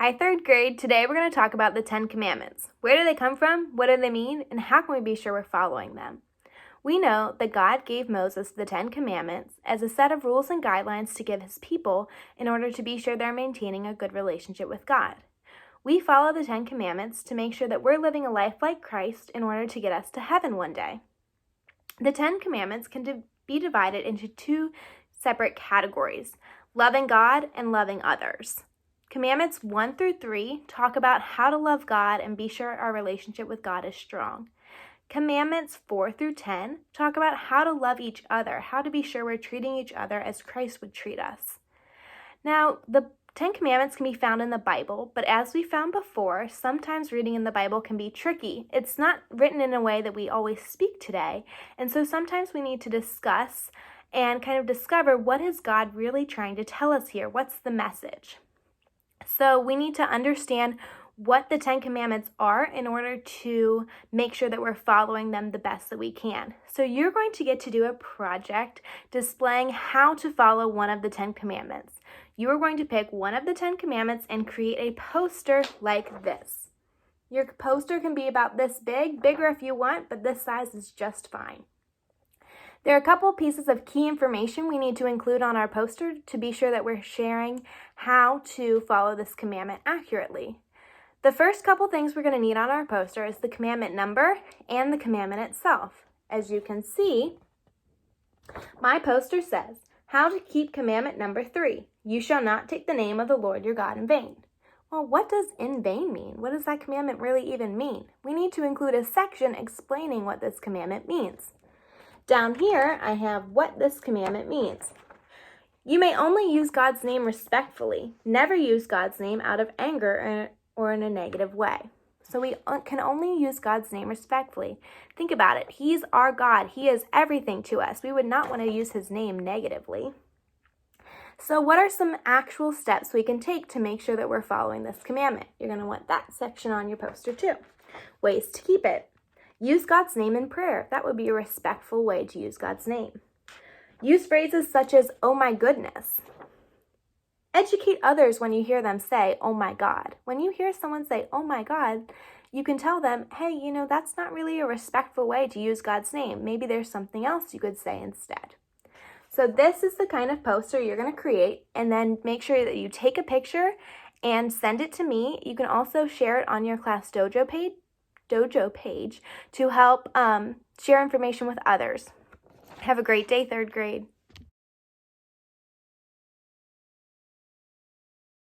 Hi, third grade. Today we're going to talk about the 10 Commandments. Where do they come from? What do they mean? And how can we be sure we're following them? We know that God gave Moses the 10 Commandments as a set of rules and guidelines to give his people in order to be sure they're maintaining a good relationship with God. We follow the 10 Commandments to make sure that we're living a life like Christ in order to get us to heaven one day. The 10 Commandments can be divided into two separate categories: loving God and loving others. Commandments 1 through 3 talk about how to love God and be sure our relationship with God is strong. Commandments 4 through 10 talk about how to love each other, how to be sure we're treating each other as Christ would treat us. Now, the 10 Commandments can be found in the Bible, but as we found before, sometimes reading in the Bible can be tricky. It's not written in a way that we always speak today, and so sometimes we need to discuss and kind of discover what is God really trying to tell us here? What's the message? So we need to understand what the 10 Commandments are in order to make sure that we're following them the best that we can. So you're going to get to do a project displaying how to follow one of the 10 Commandments. You are going to pick one of the 10 Commandments and create a poster like this. Your poster can be about this big, bigger if you want, but this size is just fine. There are a couple pieces of key information we need to include on our poster to be sure that we're sharing how to follow this commandment accurately. The first couple things we're going to need on our poster is the commandment number and the commandment itself. As you can see, my poster says, how to keep commandment number 3. You shall not take the name of the Lord your God in vain. Well, what does in vain mean? What does that commandment really even mean? We need to include a section explaining what this commandment means. Down here, I have what this commandment means. You may only use God's name respectfully. Never use God's name out of anger or in a negative way. So we can only use God's name respectfully. Think about it. He's our God. He is everything to us. We would not want to use his name negatively. So what are some actual steps we can take to make sure that we're following this commandment? You're going to want that section on your poster too. Ways to keep it. Use God's name in prayer. That would be a respectful way to use God's name. Use phrases such as, oh my goodness. Educate others when you hear them say, oh my God. When you hear someone say, oh my God, you can tell them, hey, that's not really a respectful way to use God's name. Maybe there's something else you could say instead. So this is the kind of poster you're going to create, and then make sure that you take a picture and send it to me. You can also share it on your class dojo page to help share information with others. Have a great day, third grade.